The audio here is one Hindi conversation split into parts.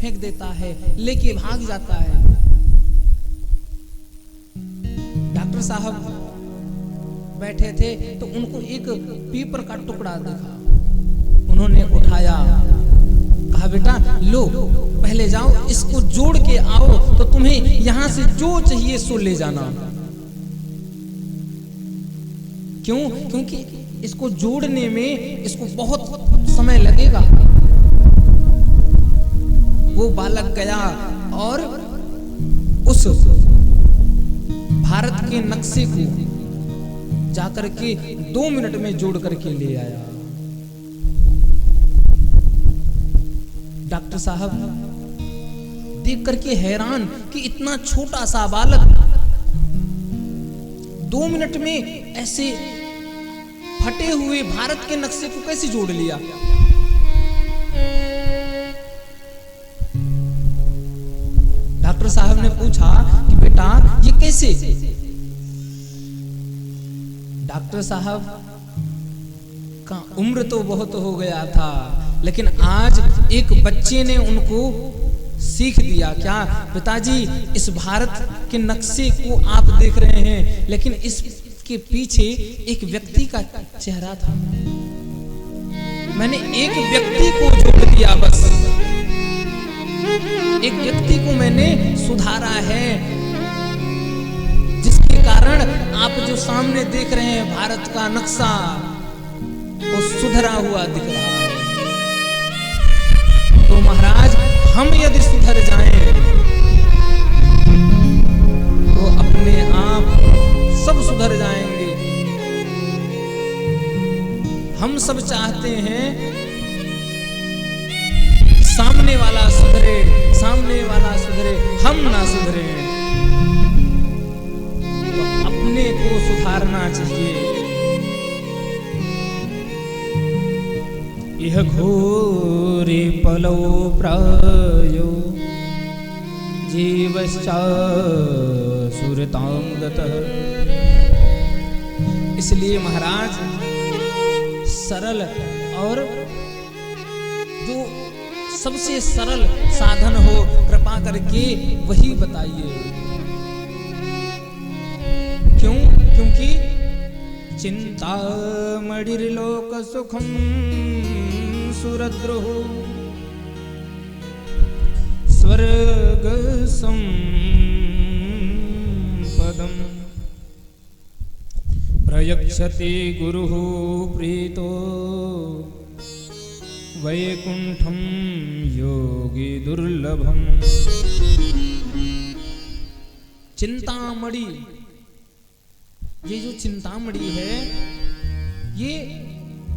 फेंक देता है, लेके भाग जाता है। डॉक्टर साहब बैठे थे तो उनको एक पेपर का टुकड़ा दिखा। उन्होंने उठाया, कहा बेटा लो पहले जाओ इसको जोड़ के आओ, तो तुम्हें यहां से जो चाहिए सो ले जाना। क्यों? क्योंकि इसको जोड़ने में इसको बहुत समय लगेगा। वो बालक गया और उस भारत के नक्शे को जाकर के 2 मिनट में जोड़ करके ले आया। डॉक्टर साहब देख करके हैरान कि इतना छोटा सा बालक 2 मिनट में ऐसे फटे हुए भारत के नक्शे को कैसे जोड़ लिया। डॉक्टर साहब ने पूछा कि बेटा ये कैसे? डॉक्टर साहब का उम्र तो बहुत हो गया था, लेकिन आज एक बच्चे ने उनको सीख दिया। क्या पिताजी, इस भारत के नक्शे को आप देख रहे हैं, लेकिन इसके पीछे एक व्यक्ति का चेहरा था। मैंने एक व्यक्ति को जोड़ दिया, बस एक व्यक्ति को मैंने सुधारा है, जिसके कारण आप जो सामने देख रहे हैं भारत का नक्शा वो सुधरा हुआ दिख रहा है। तो महाराज, हम यदि सुधर जाएं तो अपने आप सब सुधर जाएंगे। हम सब चाहते हैं सामने वाला सुधरे, सामने वाला सुधरे, हम ना सुधरे। तो अपने को सुधारना चाहिए। यह घोरे पलो प्रायो जीवश्चा सुरतां गतः। इसलिए महाराज सरल और जो सबसे सरल साधन हो कृपा करके वही बताइए। क्यों? क्योंकि चिंता मणिर्लोक सुखम सुरद्रोह स्वर्ग संपदम प्रयक्षति गुरुः प्रीतो वैकुंठम योगी दुर्लभम। चिंतामणि, ये जो चिंतामणि है ये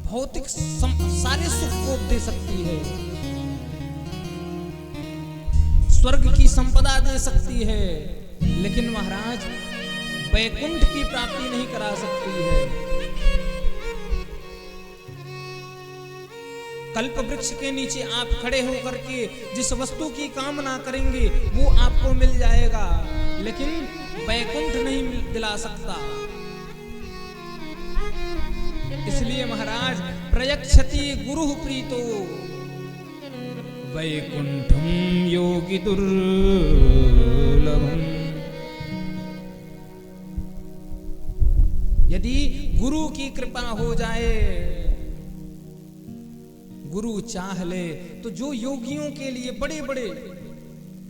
भौतिक सारे सुख को दे सकती है, स्वर्ग की संपदा दे सकती है, लेकिन महाराज वैकुंठ की प्राप्ति नहीं करा सकती है। कल्प वृक्ष के नीचे आप खड़े होकर के जिस वस्तु की कामना करेंगे वो आपको मिल जाएगा, लेकिन वैकुंठ नहीं दिला सकता। इसलिए महाराज प्रयक्षति गुरुः प्रीतो वैकुंठम योगी दुर्लभम। यदि गुरु की कृपा हो जाए, गुरु चाह ले, तो जो योगियों के लिए बड़े बड़े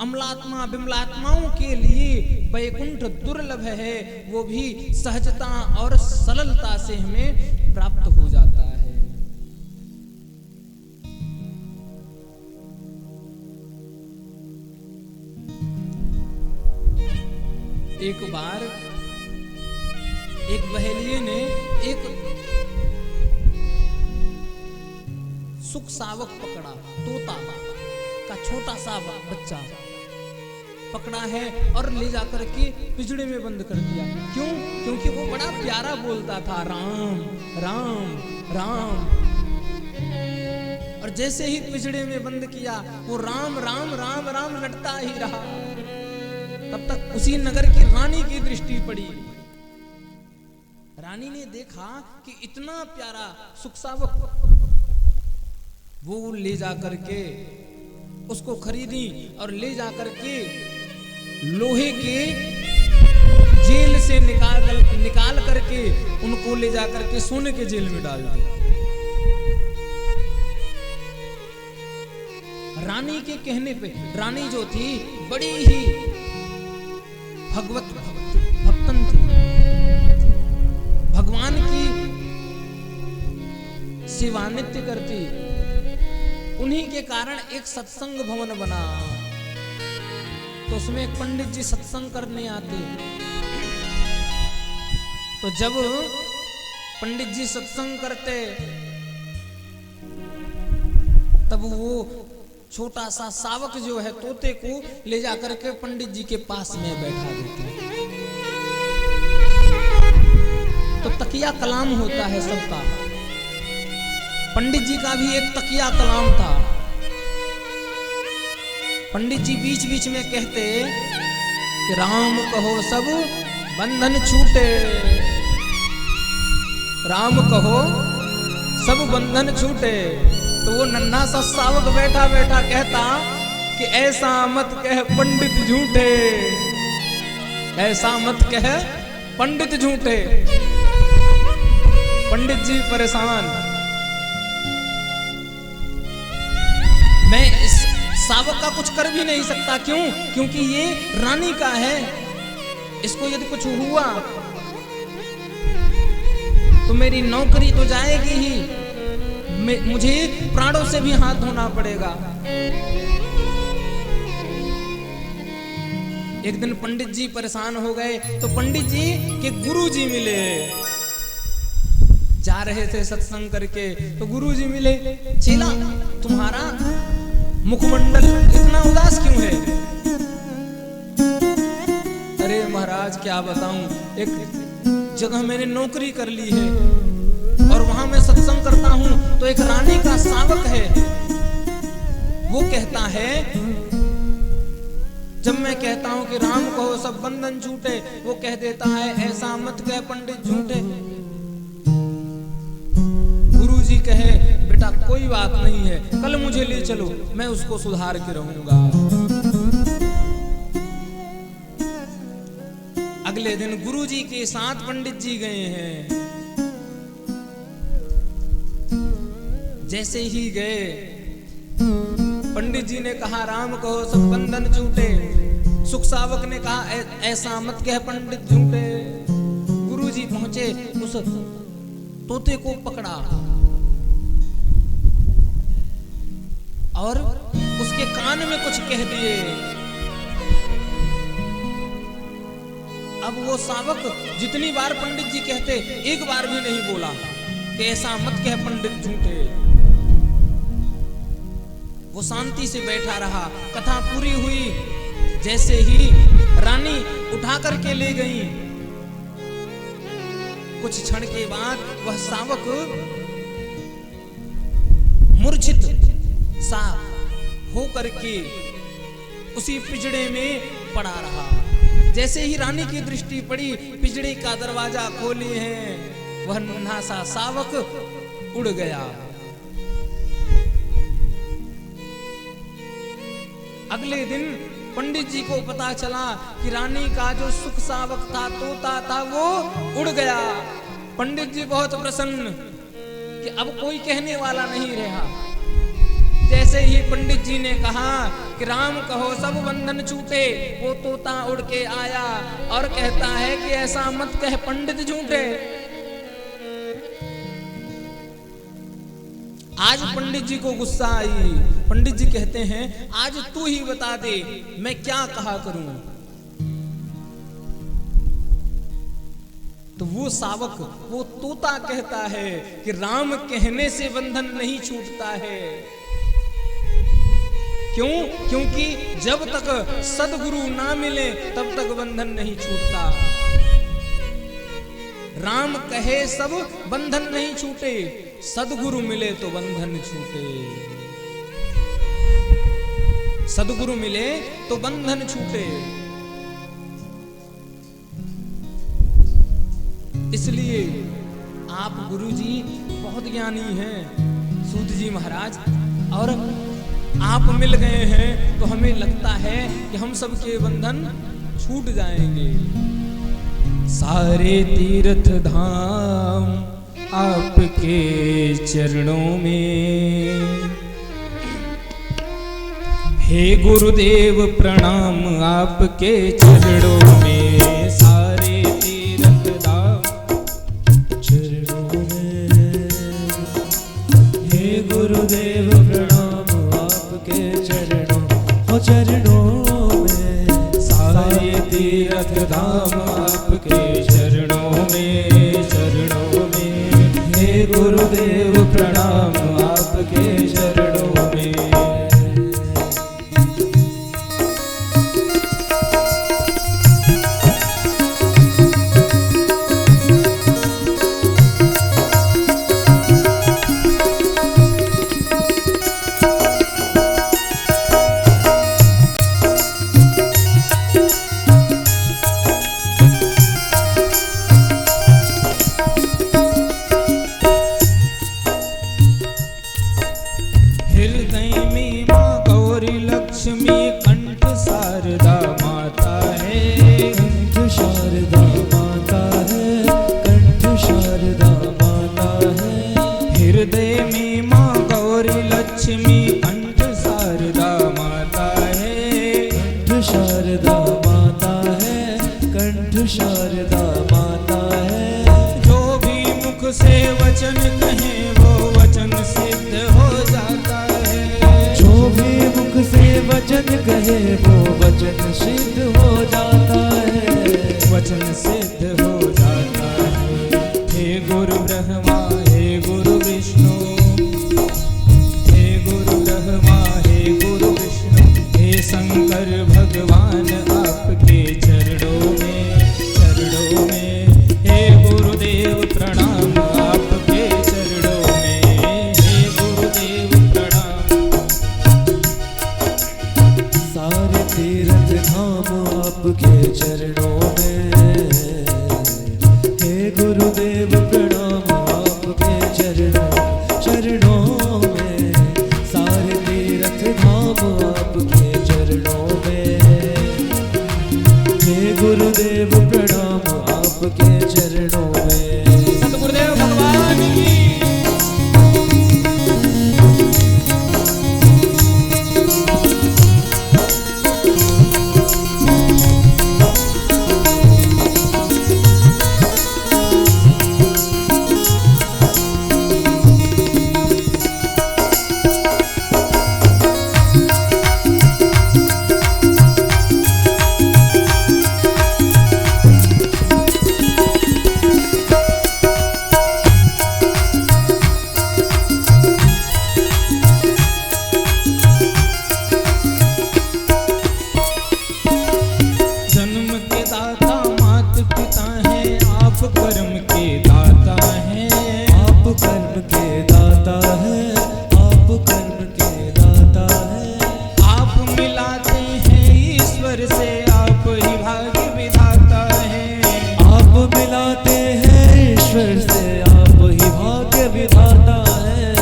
अमलात्मा विमलात्माओं के लिए वैकुंठ दुर्लभ है, वो भी सहजता और सरलता से हमें प्राप्त हो जाता है। एक बार एक बहेलिये ने एक सुख सावक पकड़ा, तोता का छोटा सा बच्चा पकड़ा है और ले जाकर के पिंजड़े में बंद कर दिया। क्यों? क्योंकि वो बड़ा प्यारा बोलता था, राम राम राम। और जैसे ही पिंजड़े में बंद किया वो राम राम राम राम रटता ही रहा। तब तक उसी नगर की रानी की दृष्टि पड़ी। रानी ने देखा कि इतना प्यारा सुख सावक वो ले जा करके उसको खरीदी और ले जाकर के लोहे के जेल से निकाल करके उनको ले जाकर के सोने के जेल में डाल दिया। रानी के कहने पे, रानी जो थी बड़ी ही भक्तन थी, भगवान की सेवा नित्य करती। उन्हीं के कारण एक सत्संग भवन बना, तो उसमें एक पंडित जी सत्संग करने आते। तो जब पंडित जी सत्संग करते तब वो छोटा सा शावक जो है तोते को ले जाकर के पंडित जी के पास में बैठा देते। तो तकिया कलाम होता है सबका, पंडित जी का भी एक तकिया कलाम था। पंडित जी बीच बीच में कहते कि राम कहो सब बंधन छूटे, राम कहो सब बंधन छूटे। तो वो नन्हा सा शावक बैठा बैठा कहता कि ऐसा मत कह पंडित झूठे, ऐसा मत कह पंडित झूठे। पंडित जी परेशान, मैं इस शावक का कुछ कर भी नहीं सकता। क्यों? क्योंकि ये रानी का है, इसको यदि कुछ हुआ तो मेरी नौकरी तो जाएगी ही, मुझे प्राणों से भी हाथ धोना पड़ेगा। एक दिन पंडित जी परेशान हो गए, तो पंडित जी के गुरु जी मिले, जा रहे थे सत्संग करके। तो गुरु जी मिले, चेला तुम्हारा मुखमंडल इतना उदास क्यों है? अरे महाराज क्या बताऊं, एक जगह मैंने नौकरी कर ली है और वहां मैं सत्संग करता हूं, तो एक रानी का शावक है, वो कहता है, जब मैं कहता हूं कि राम कहो सब बंधन छूटे, वो कह देता है ऐसा मत कह पंडित झूठे। गुरुजी कहे बेटा कोई बात नहीं है, कल मुझे ले चलो, मैं उसको सुधार के रहूंगा। अगले दिन गुरुजी के साथ पंडित जी गए हैं। जैसे ही गए, पंडित जी ने कहा राम कहो सब बंधन छूटे। सुख शावक ने कहा ऐसा मत कह पंडित झूठे। गुरुजी पहुंचे, उस तोते को पकड़ा और उसके कान में कुछ कह दिए। अब वो शावक जितनी बार पंडित जी कहते, एक बार भी नहीं बोला कि ऐसा मत कह पंडित झूठे। वो शांति से बैठा रहा। कथा पूरी हुई। जैसे ही रानी उठा करके ले गई, कुछ क्षण के बाद वह शावक मूर्छित सा हो करके उसी पिंजड़े में पड़ा रहा। जैसे ही रानी की दृष्टि पड़ी, पिंजड़े का दरवाजा खोले हैं, वह नन्हा सा शावक उड़ गया। अगले दिन पंडित जी को पता चला कि रानी का जो सुख शावक था, तोता था, वो उड़ गया। पंडित जी बहुत प्रसन्न कि अब कोई कहने वाला नहीं रहा। जैसे ही पंडित जी ने कहा कि राम कहो सब बंधन छूटे, वो तोता उड़ के आया और कहता है कि ऐसा मत कह पंडित झूठे। आज पंडित जी को गुस्सा आई। पंडित जी कहते हैं आज तू ही बता दे मैं क्या कहा करूं। तो वो शावक, वो तोता कहता है कि राम कहने से बंधन नहीं छूटता है। क्यों? क्योंकि जब तक सदगुरु ना मिले तब तक बंधन नहीं छूटता। राम कहे सब बंधन नहीं छूटे, सदगुरु मिले तो बंधन छूटे। सदगुरु मिले तो बंधन छूटे। इसलिए आप गुरुजी बहुत ज्ञानी हैं, सूत जी महाराज, और आप मिल गए हैं तो हमें लगता है कि हम सबके बंधन छूट जाएंगे। सारे तीर्थ धाम आपके चरणों में, हे गुरुदेव प्रणाम आपके चरणों में। सारे तीर्थ धाम चरणों में, हे गुरुदेव प्रणाम आपके चरणों में। सारे तीर्थ धाम आपके चरणों में, हे गुरुदेव प्रणाम आपके चरणों में। शारदा माता है। जो भी मुख से वचन कहे वो वचन सिद्ध हो जाता है। जो भी मुख से वचन कहे वो वचन सिद्ध हो जाता है। वचन सिद्ध हो जाता है। हे गुरु ब्रह्मा हे गुरु विष्णु, हे गुरु ब्रह्मा हे गुरु विष्णु, हे शंकर भगवान आपके चरणों में, हे गुरुदेव प्रणाम आपके चरणों में, हे गुरुदेव प्रणाम। सारे तीर्थ धाम आपके चरणों में, हे गुरुदेव प्रणाम आपके चरणों में। सारे तीर्थ धाम आपके चरणों में, हे गुरुदेव प्रणाम आपके चरणों में। सतगुरुदेव भगवान की कर्म के दाता हैं, आप कर्म के दाता हैं, आप कर्म के दाता हैं। आप मिलाते हैं ईश्वर से, आप ही भाग्य विधाता हैं। आप मिलाते हैं ईश्वर से, आप ही भाग्य विधाता हैं,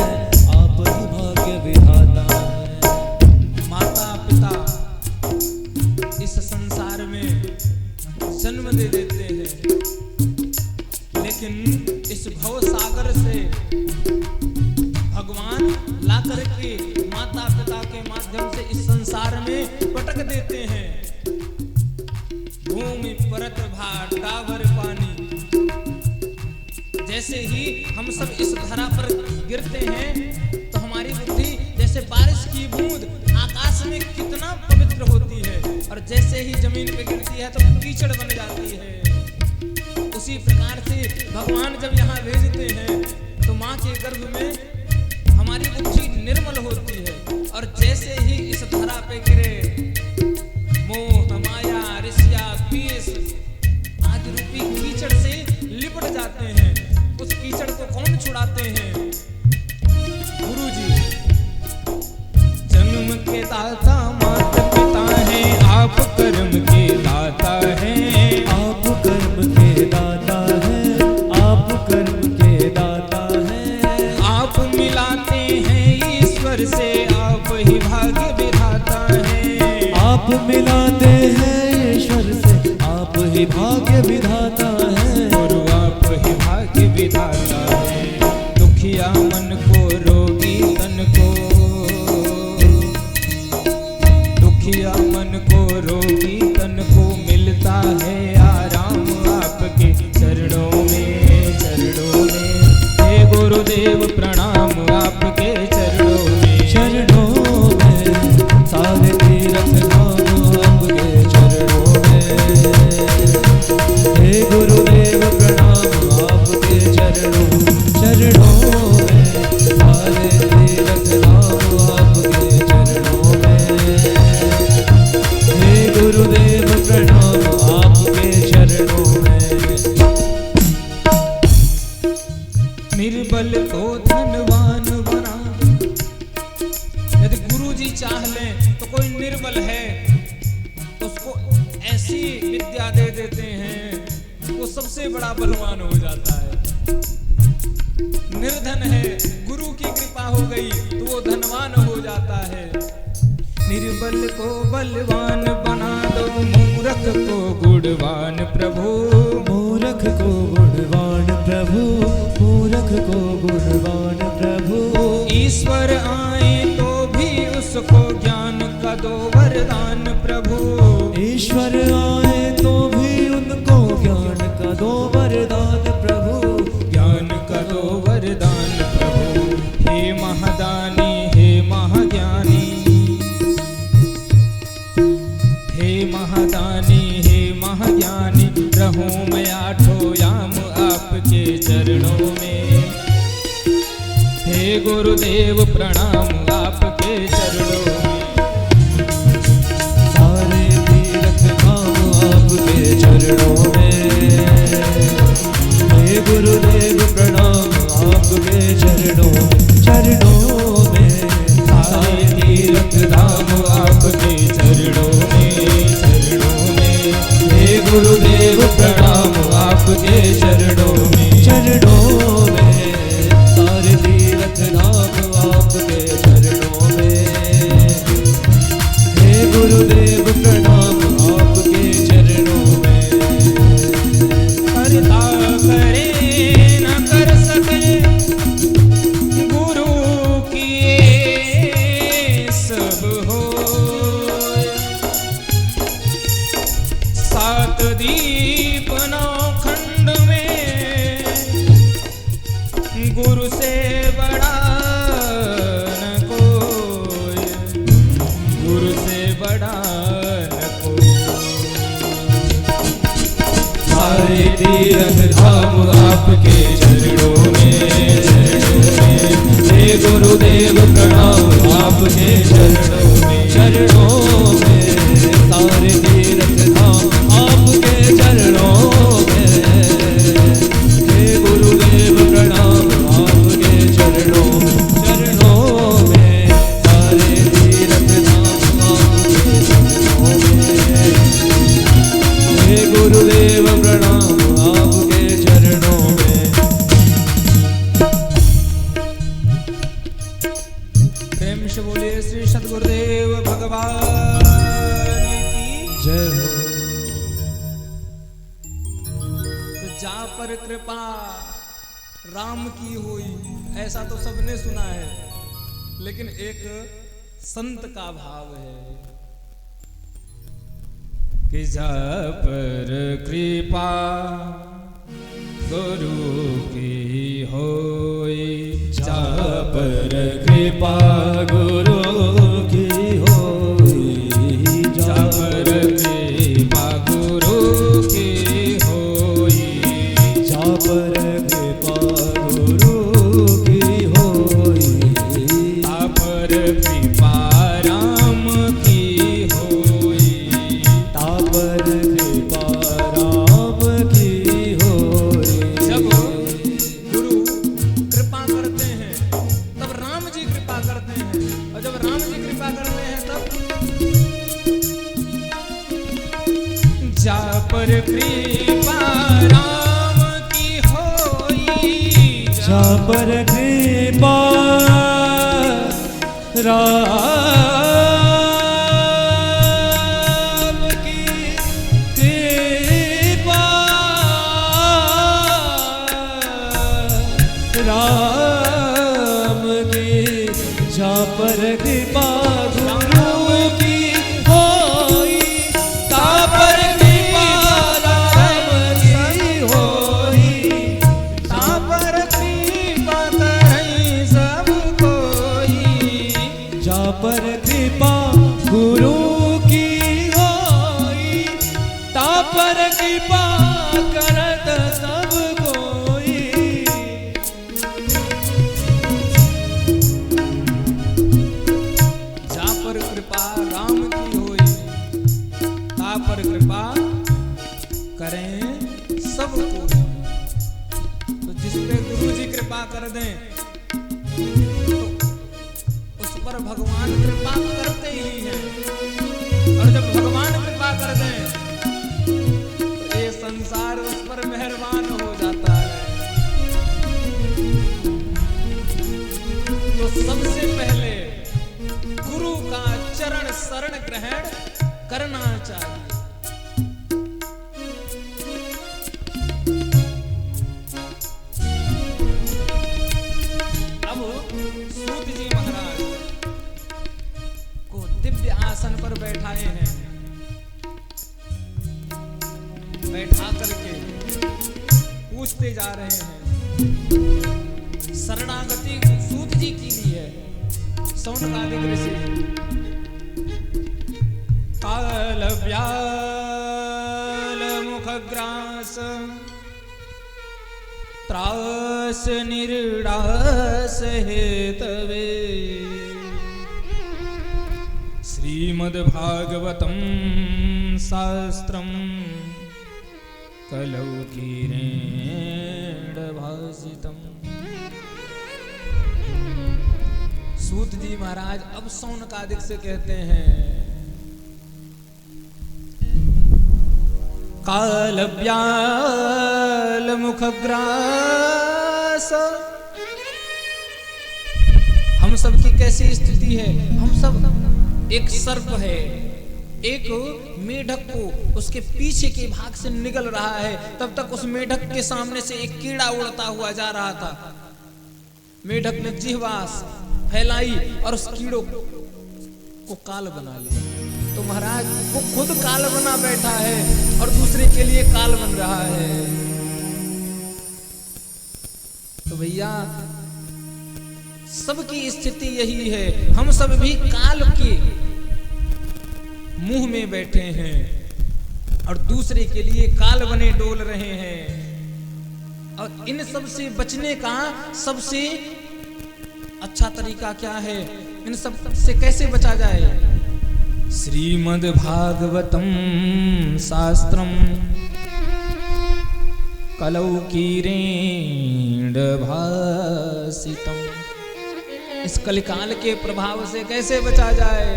आप ही भाग्य विधाता हैं। माता पिता इस संसार में जन्म दे देते हैं, लेकिन इस भव सागर से भगवान लाकर के माता पिता के माध्यम से इस संसार में पटक देते हैं। भूमि परत भार डावर पानी, जैसे ही हम सब इस धरा पर गिरते हैं तो हमारी बुद्धि जैसे बारिश की बूंद आकाश में कितना पवित्र होती है, और जैसे ही जमीन पे गिरती है तो कीचड़ बन जाती है। उसी प्रकार से भगवान जब यहाँ भेजते हैं तो माँ के गर्भ में हमारी बुद्धि निर्मल होती है, और जैसे ही इस धरा पे गिरे मोह माया ऋषिया द्वेष आदि रूपी कीचड़ से लिपट जाते हैं। उस कीचड़ को कौन छुड़ाते हैं? गुरु जी। जन्म के दाता माता पिता हैं, आप कर्म के दाता हैं। आप कर्म के दाता हैं, आप कर्म के दाता हैं। आप मिलाते हैं ईश्वर से, आप ही भाग्य आप मिलाते हैं ईश्वर से, आप ही भाग्य विधाता है। गुरु आप ही भाग्य विधाता है। दुखिया मन को रोगी तन को, दुखिया मन को रोगी तन को मिलता है आराम आपके चरणों में, चरणों में। हे गुरुदेव प्रणाम आपके चरणों में, चरणों में सारे तीर्थ धाम आपके चरणों में। हे गुरुदेव प्रणाम आपके चरणों, चरणों में सारे तीर्थ धाम आपके चरणों में। हे गुरुदेव प्रणाम आपके चरणों में। निर्बल को धनवान बना। यदि गुरु जी चाह लें तो कोई निर्बल है उसको ऐसी विद्या दे देते हैं वो सबसे बड़ा बलवान हो जाता है। निर्धन है, गुरु की कृपा हो गई तो वो धनवान हो जाता है। निर्बल को बलवान बना दो, मूर्ख को गुणवान प्रभु, मूर्ख को गुणवान प्रभु, मूर्ख को गुणवान प्रभु। ईश्वर आए तो भी उसको ज्ञान का दो वरदान प्रभु, ईश्वर आए तो भी उनको ज्ञान का दो वरदान प्रभु, ज्ञान का दो वरदान प्रभु। हे महादानी, हे महाज्ञानी, हे महादानी, हे महाज्ञानी। रहूं मैं आठों याम आपके चरणों में। हे गुरुदेव प्रणाम आपके चरणों में। सारे तीर्थ धाम आपके चरणों में। हे गुरुदेव प्रणाम आपके चरणों, चरणों में सारे तीर्थ धाम आपके चरणों में, चरणों में। हे गुरुदेव प्रणाम आपके चरणों में, चरणों में सारे तीर्थ धाम आपके चरणों में। हे गुरुदेव प्रणाम आपके चरणों में। करता करे न कर सके गुरु किए सब होय। सात दीप नौ खंड में गुरु से बड़ा न कोई, गुरु से बड़ा न कोई। सारे तीर्थ धाम आपके चरणों में, चरणों में। हे गुरुदेव प्रणाम आपके चरणों में, चरणों में। सारे तीर्थ धाम आपके चरणों में। हे गुरुदेव प्रणाम आपके चरणों, चरणों में। सारे तीर्थ धाम आपके चरणों में। हे गुरुदेव प्रणाम आपके चरणों में। प्रेम से बोलिए श्री सद्गुरुदेव भगवान की जय हो। तो जा पर कृपा राम की हुई, ऐसा तो सबने सुना है, लेकिन एक संत का भाव है कि जा पर कृपा गुरु की होई, जा पर कृपा गुरु की होई, जा पर कृपा गुरु की होई, जा पर कृपा गुरु की होई, जा पर कृपा राम की होई, ता पर कृपा राम की होई। जब गुरु कृपा करते हैं तब राम जी कृपा करते हैं, और जब राम जी कृपा करते हैं तब जा पर कृपा राम की होई, जा पर कृपा राम कृपा करत सब कोई। जा पर कृपा राम की होई, ता पर कृपा करें सब कोई। तो जिस पे गुरु जी कृपा कर दें तो उस पर भगवान कृपा करते ही हैं, और जब भगवान कृपा कर दें तो ये संसार उस पर मेहरबान हो जाता है। तो सबसे पहले गुरु का चरण शरण ग्रहण करना चाहिए। अब सूत जी महाराज को दिव्य आसन पर बैठाए हैं, बैठा करके पूछते जा रहे हैं। शरणागति सूत जी की ली है सौनकादिक ऋषि। काल व्याल मुखग्रास त्रास निर्डास हेतवे श्रीमद्भागवतं शास्त्रं कलौ कीरेण भासितम्। सूत जी महाराज अब सौनकादिक से कहते हैं, काल व्याल मुखग्रास। हम सब की कैसी स्थिति है? हम सब एक सर्प है, एक मेढक को उसके पीछे के भाग से निगल रहा है। तब तक उस मेढक के सामने से एक कीड़ा उड़ता हुआ जा रहा था। मेढक ने जिह्वास फैलाई और उस कीड़ों को काल बना लिया। तो महाराज वो खुद काल बना बैठा है और दूसरे के लिए काल बन रहा है। तो भैया सबकी स्थिति यही है, हम सब भी काल के मुंह में बैठे हैं और दूसरे के लिए काल बने डोल रहे हैं। और इन सब से बचने का सबसे अच्छा तरीका क्या है? इन सब से कैसे बचा जाए? श्रीमद्भागवतं शास्त्रं कलौ कीरेण भासितम्। इस कलिकाल के प्रभाव से कैसे बचा जाए?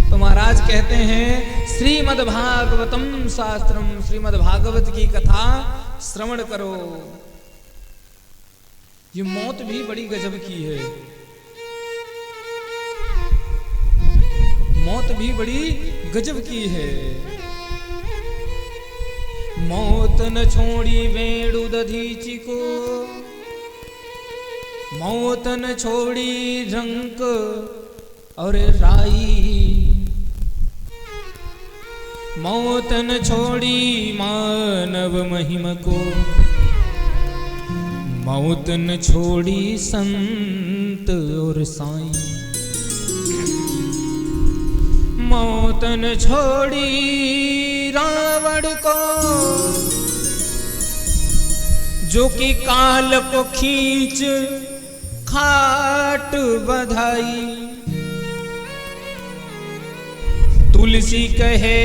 तो महाराज कहते हैं श्रीमद्भागवतं शास्त्रम, श्रीमद्भागवत की कथा श्रवण करो। ये मौत भी बड़ी गजब की है, मौत भी बड़ी गजब की है। मौत न छोड़ी वेणु दधीचि को, मौत न छोड़ी रंक और राई, मौत न छोड़ी मानव महिम को, मौत न छोड़ी संत और साईं, मौत न छोड़ी रावण को जो कि काल को खींच खाट बधाई। तुलसी कहे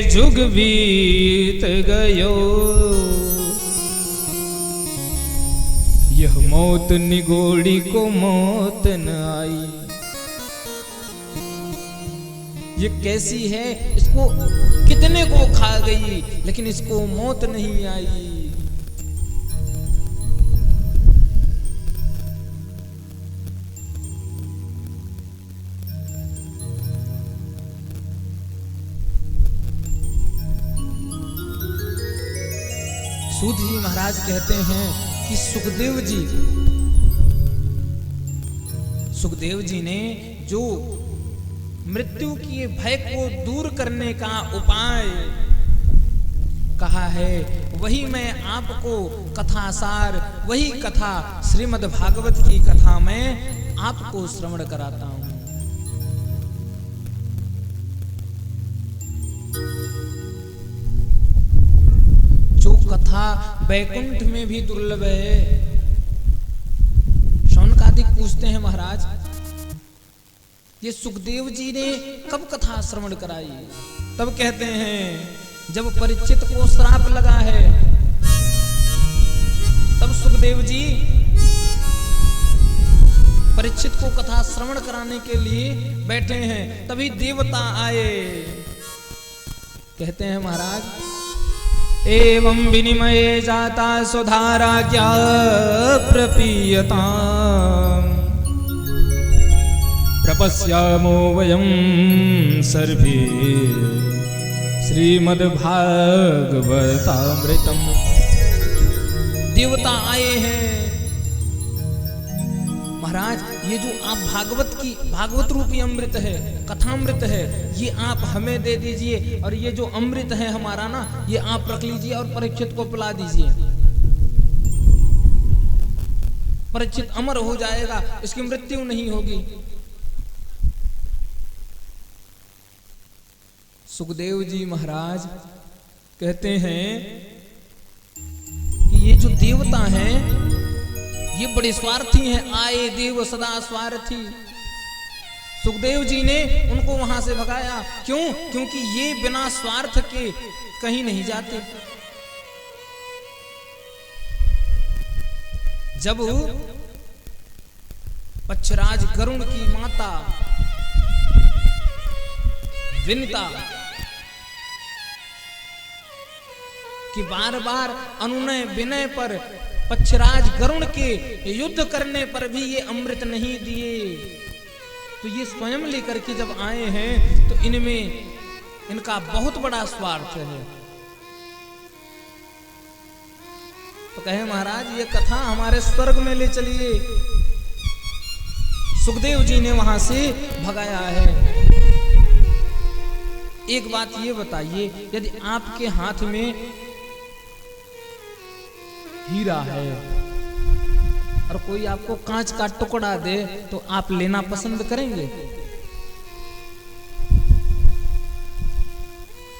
जुग बीत गयो, यह मौत निगोड़ी को मौत न आई। ये कैसी है? इसको कितने को खा गई लेकिन इसको मौत नहीं आई। सूत जी महाराज कहते हैं कि सुखदेव जी ने जो मृत्यु के भय को दूर करने का उपाय कहा है, वही मैं आपको कथासार, वही कथा श्रीमद् भागवत की कथा में आपको श्रवण कराता हूं। कथा वैकुंठ में भी दुर्लभ है। शौनकादिक पूछते हैं महाराज, ये सुखदेव जी ने कब कथा श्रवण कराई? तब कहते हैं जब परीक्षित को श्राप लगा है, तब सुखदेव जी परीक्षित को कथा श्रवण कराने के लिए बैठे हैं, तभी देवता आए। कहते हैं महाराज, एवं विनिमये जाता सुधारा क्या प्रपीयता प्रपश्यामो वयं सर्वे श्रीमद्भागवतामृतम्। देवता आए हैं। महाराज, ये जो आप भागवत रूपी अमृत है, कथामृत है, ये आप हमें दे दीजिए, और ये जो अमृत है हमारा ना, ये आप रख लीजिए और परीक्षित को पिला दीजिए। परीक्षित अमर हो जाएगा, इसकी मृत्यु नहीं होगी। सुखदेव जी महाराज कहते हैं कि ये जो देवता हैं ये बड़े स्वार्थी हैं। आए देव सदा स्वार्थी। सुखदेव जी ने उनको वहां से भगाया। क्यों? क्योंकि ये बिना स्वार्थ के कहीं नहीं जाते। जब पक्षराज गरुड़ की माता विनिता कि बार बार अनुनय विनय पर पक्षराज गरुड़ के युद्ध करने पर भी ये अमृत नहीं दिए, तो ये स्वयं लेकर के जब आए हैं तो इनमें इनका बहुत बड़ा स्वार्थ है। तो कहे महाराज, ये कथा हमारे स्वर्ग में ले चलिए। सुखदेव जी ने वहां से भगाया है। एक बात ये बताइए, यदि आपके हाथ में हीरा है और कोई आपको कांच का टुकड़ा दे तो आप लेना पसंद करेंगे?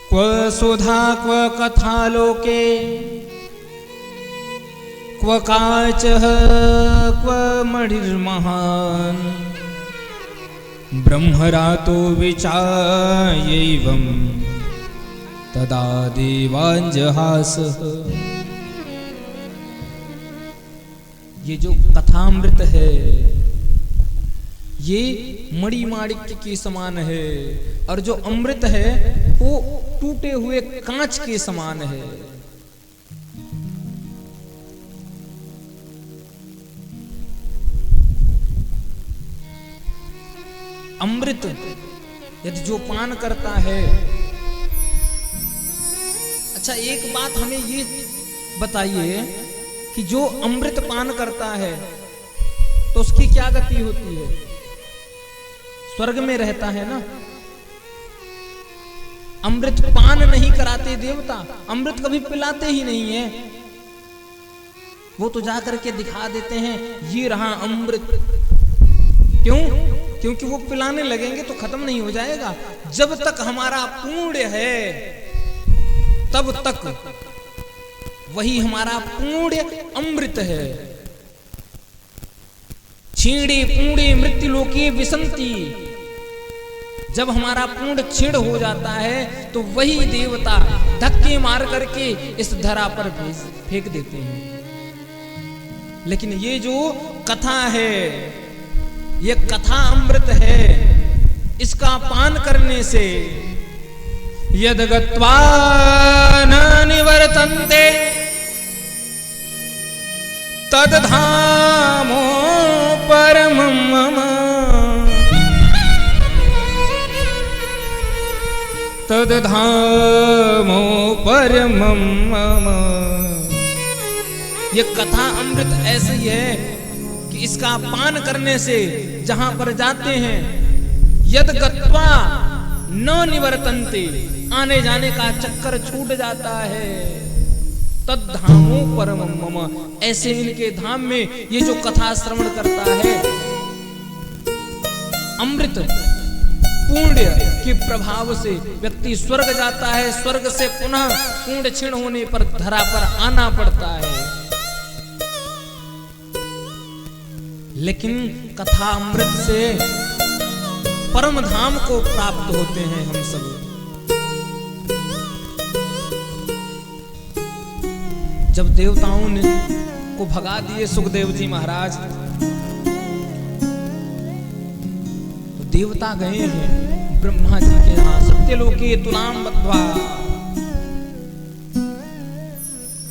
क्व सुधा क्व कथा लोके क्व काचः क्व मणिर्महान् ब्रह्मरातो विचायैवं तदा देवाञ्जहासः। ये जो कथामृत है ये मणिमाणिक्य के समान है, और जो अमृत है वो टूटे हुए कांच के समान है। अमृत यदि जो पान करता है, अच्छा एक बात हमें ये बताइए कि जो अमृत पान करता है तो उसकी क्या गति होती है? स्वर्ग में रहता है ना। अमृत पान नहीं कराते देवता, अमृत कभी पिलाते ही नहीं है। वो तो जाकर के दिखा देते हैं, ये रहा अमृत। क्यों? क्योंकि वो पिलाने लगेंगे तो खत्म नहीं हो जाएगा। जब तक हमारा पुण्य है तब तक वही हमारा पुण्य अमृत है। छीणे पुण्य मृत्यु लोके विसंति। जब हमारा पुण्य छीण हो जाता है तो वही देवता धक्के मार करके इस धरा पर फेंक देते हैं। लेकिन ये जो कथा है, ये कथा अमृत है। इसका पान करने से यद गत्वा न निवर्तन्ते तद्धामो परमं मम तद्धामो परमं मम। ये कथा अमृत ऐसी है कि इसका पान करने से जहां पर जाते हैं यद गत्वा न निवर्तन्ते, आने जाने का चक्कर छूट जाता है। तद्धामो परमं मम, ऐसे इनके धाम में ये जो कथा श्रवण करता है, अमृत पुण्य के प्रभाव से व्यक्ति स्वर्ग जाता है, स्वर्ग से पुनः पुण्य क्षीण होने पर धरा पर आना पड़ता है। लेकिन कथा अमृत से परम धाम को प्राप्त होते हैं हम सब। जब देवताओं ने को भगा दिए सुखदेव जी महाराज, तो देवता गए हैं ब्रह्मा जी के यहाँ। सत्यलोकी तुलाम बद्ध्वा,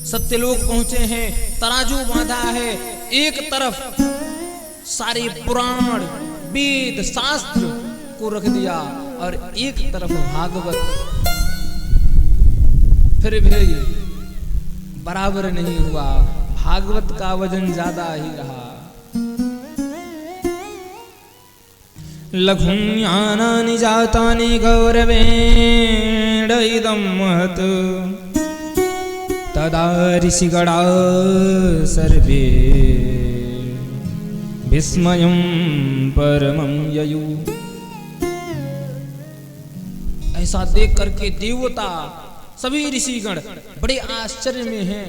सत्यलोक पहुंचे हैं। तराजू बांधा है, एक तरफ सारे पुराण वेद शास्त्र को रख दिया और एक तरफ भागवत। फिर भी बराबर नहीं हुआ, भागवत का वजन ज्यादा ही रहा। लघुन्यानानि जातानि गौरवेण इदं महत्, तदा ऋषिगणा सर्वे विस्मयं परमं ययु। ऐसा देख करके देवता सभी ऋषिगण बड़े आश्चर्य में हैं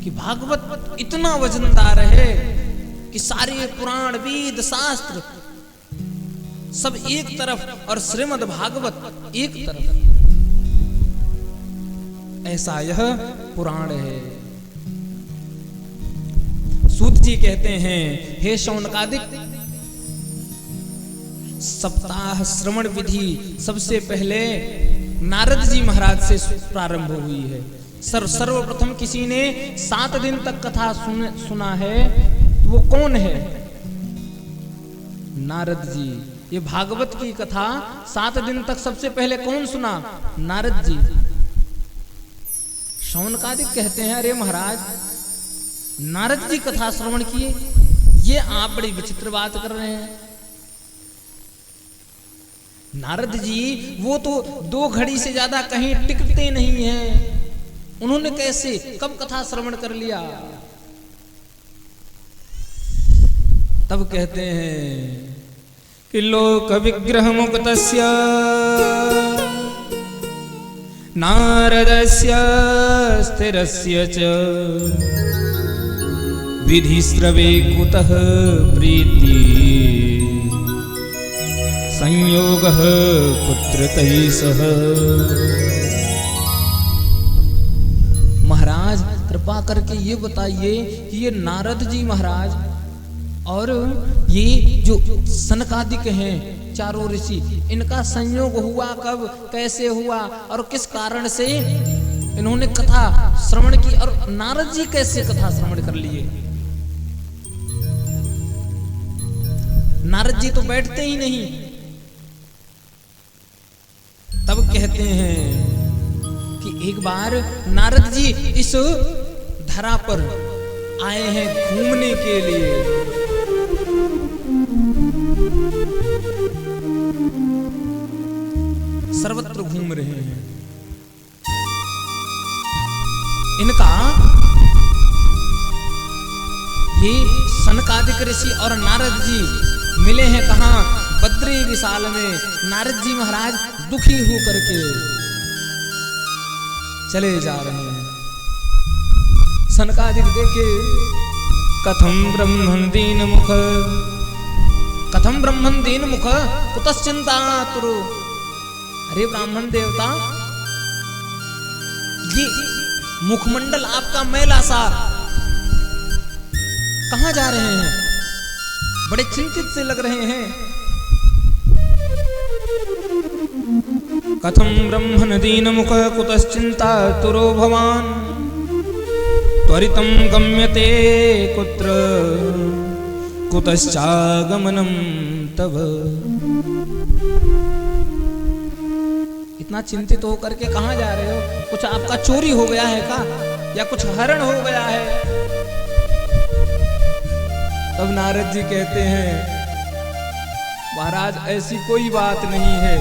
कि भागवत इतना वजनदार है कि सारे पुराण वेद शास्त्र सब एक तरफ और श्रीमद् भागवत एक तरफ। ऐसा यह पुराण है। सूत जी कहते हैं, हे शौनकादिक, सप्ताह श्रवण विधि सबसे पहले नारद जी महाराज से प्रारंभ हुई है। सर्वप्रथम किसी ने 7 दिन तक कथा सुना है, तो वो कौन है? नारद जी। ये भागवत की कथा 7 दिन तक सबसे पहले कौन सुना? नारद जी। शौनकादिक कहते हैं, अरे महाराज, नारद जी कथा श्रवण किए, ये आप बड़ी विचित्र बात कर रहे हैं। नारद जी वो तो 2 घड़ी से ज्यादा कहीं टिकते नहीं हैं, उन्होंने कैसे कब कथा श्रवण कर लिया? तब कहते हैं कि लोक विग्रह मुक्तस्य नारदस्य स्थिरस्य च विधिस्रवे कुतः प्रीति संयोगः कुत्र तैः सह। महाराज कृपा करके ये बताइए कि ये नारद जी महाराज और ये जो सनकादिक हैं चारों ऋषि, इनका संयोग हुआ कब, कैसे हुआ और किस कारण से इन्होंने कथा श्रवण की, और नारद जी कैसे कथा श्रवण कर लिए? नारद जी तो बैठते ही नहीं। तब कहते हैं कि एक बार नारद जी इस धरा पर आए हैं घूमने के लिए। सर्वत्र घूम रहे हैं। इनका ये सनकादिक ऋषि और नारद जी मिले हैं कहाँ? बद्री विशाल में। नारद जी महाराज दुखी होकर के चले जा रहे हैं। सनकादिक देखे, कथम ब्रह्मन् दीन मुख, कथम ब्रह्मन् दीन मुख कुतश्चिंता तुरु। अरे ब्राह्मण देवता, ये मुखमंडल आपका मैला सा, कहां जा रहे हैं? बड़े चिंतित से लग रहे हैं। कथम ब्रह्मन् दीन मुख कुतश्चिंता तुरो भवान, त्वरितं गम्यते कुत्र कुतश्चागमनं तव। इतना चिंतित होकर के कहां जा रहे हो? कुछ आपका चोरी हो गया है का, या कुछ हरण हो गया है? तब नारद जी कहते हैं, महाराज ऐसी कोई बात नहीं है,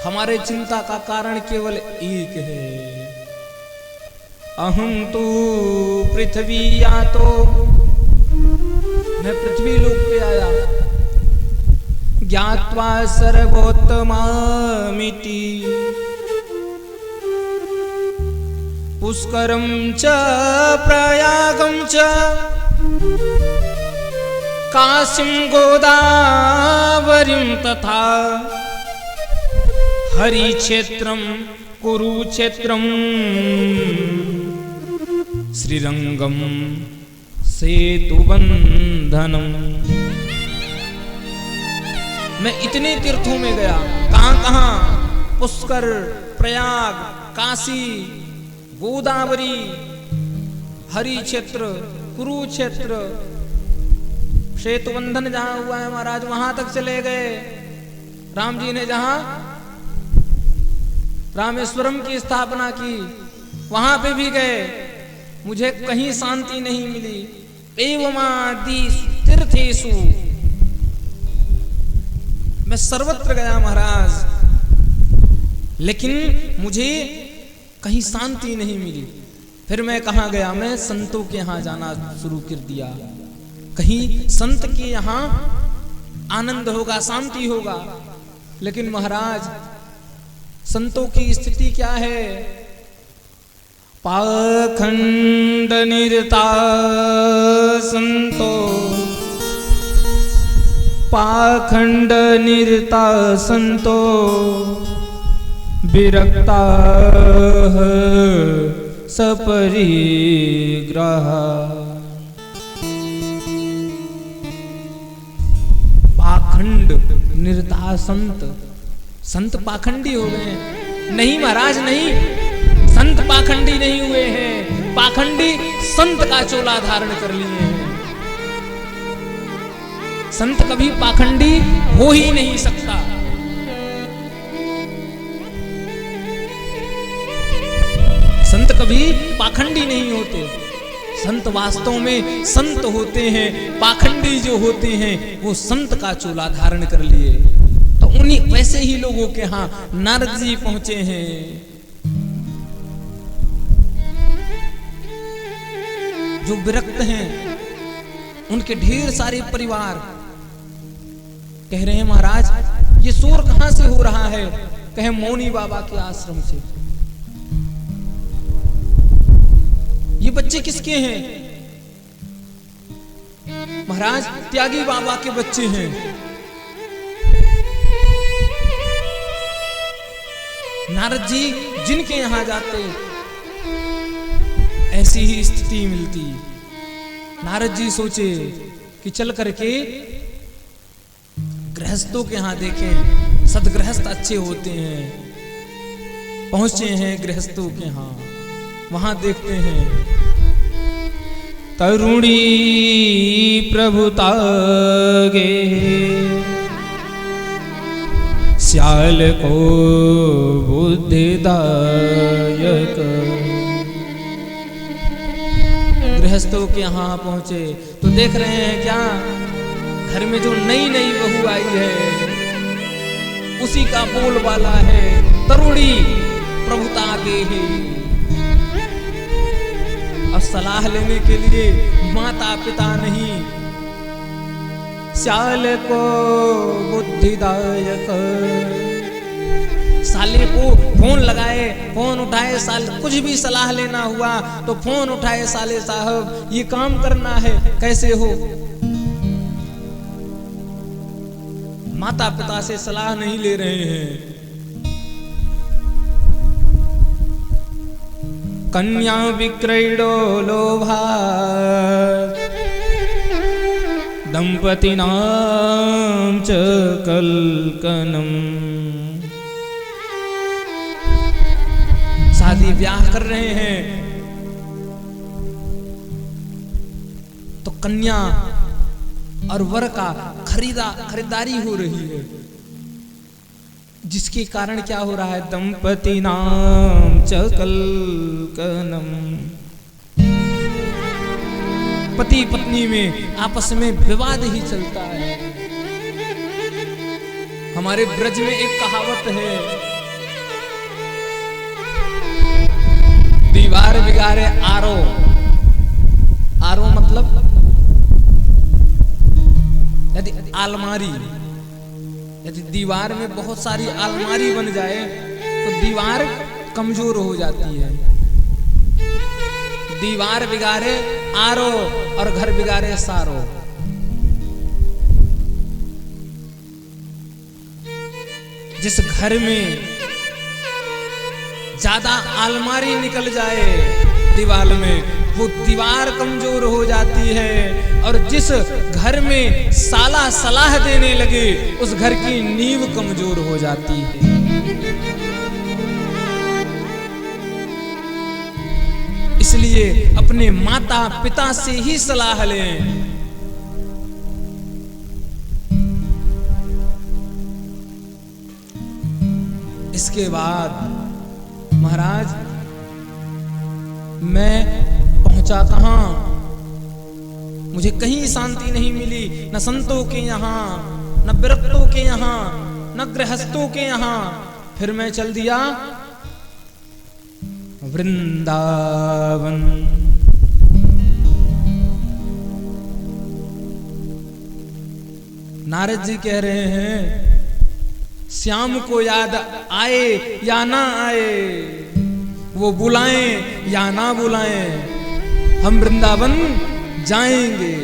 हमारे चिंता का कारण केवल एक है। अहं तु पृथ्वी यातो, मैं पृथ्वी लोक पे आया। ज्ञात्वा सर्वोत्तमामिति पुष्करं च प्रयागं च काशीं गोदावरीं तथा हरिक्षेत्रं कुरुक्षेत्रं श्रीरंगम सेतुबंधनम। मैं इतने तीर्थों में गया, कहां कहां, पुष्कर, प्रयाग, काशी, गोदावरी, हरि क्षेत्र, कुरुक्षेत्र, सेतुबंधन जहां हुआ है महाराज वहां तक चले गए। राम जी ने जहां रामेश्वरम की स्थापना की वहां पे भी गए, मुझे कहीं शांति नहीं मिली। एवमादि तीर्थेषु, मैं सर्वत्र गया महाराज, लेकिन मुझे कहीं शांति नहीं मिली। फिर मैं कहां गया, मैं संतों के यहां जाना शुरू कर दिया। कहीं संत के यहां आनंद होगा, शांति होगा। लेकिन महाराज संतों की स्थिति क्या है? पाखंड निरता संतो, पाखंड निरता संतो विरक्ता सपरिग्रह। पाखंड निरता संत, संत पाखंडी हो गए हैं। नहीं महाराज नहीं, संत पाखंडी नहीं हुए हैं, पाखंडी संत का चोला धारण कर लिए हैं। संत कभी पाखंडी हो ही नहीं सकता। संत कभी पाखंडी नहीं होते। संत वास्तव में संत होते हैं, पाखंडी जो होते हैं वो संत का चोला धारण कर लिए। तो उन्हीं वैसे ही लोगों के यहां नारद जी पहुंचे हैं। जो विरक्त हैं, उनके ढेर सारे परिवार कह रहे हैं महाराज ये शोर कहां से हो रहा है? कहे मौनी बाबा के आश्रम से। ये बच्चे किसके हैं? महाराज त्यागी बाबा के बच्चे हैं। नारद जी जिनके यहां जाते ऐसी ही स्थिति मिलती। नारद जी सोचे कि चल करके गृहस्थों के यहां देखें, सदगृहस्थ अच्छे होते हैं। पहुंचे हैं गृहस्थों के यहां, वहां देखते हैं तरुणी प्रभुतागे श्याल को बुद्धिदायक। गृहस्थों के यहाँ पहुंचे तो देख रहे हैं क्या, घर में जो नई नई बहू आई है उसी का बोलबाला है तरुणी प्रभुता के ही। अब सलाह लेने के लिए माता पिता नहीं, श्याल को बुद्धिदायक। साले को फोन लगाए, फोन उठाए, साल कुछ भी सलाह लेना हुआ तो फोन उठाए, साले साहब ये काम करना है, कैसे हो? माता पिता से सलाह नहीं ले रहे हैं। कन्या विक्रयणो लोभा दंपतीनां च कलकनम। शादी ब्याह कर रहे हैं तो कन्या और वर का खरीदारी हो रही है, जिसके कारण क्या हो रहा है? दंपतीनां च कलकनम। पति पत्नी में आपस में विवाद ही चलता है। हमारे ब्रज में एक कहावत है, दीवार बिगाड़े आरो। आरो मतलब यदि अलमारी यदि दीवार में बहुत सारी अलमारी बन जाए तो दीवार कमजोर हो जाती है। दीवार बिगाड़े आरो और घर बिगाड़े सारो। जिस घर में ज्यादा अलमारी निकल जाए दीवार में, वो दीवार कमजोर हो जाती है। और जिस घर में साला सलाह देने लगे, उस घर की नींव कमजोर हो जाती है। इसलिए अपने माता पिता से ही सलाह लें। इसके बाद महाराज मैं पहुंचा कहां? मुझे कहीं शांति नहीं मिली, न संतों के यहाँ, न विरक्तों के यहाँ, न गृहस्थों के यहाँ। फिर मैं चल दिया वृंदावन। नारद जी कह रहे हैं, श्याम को याद आए या ना आए, वो बुलाएं या ना बुलाएं, हम वृंदावन जाएंगे।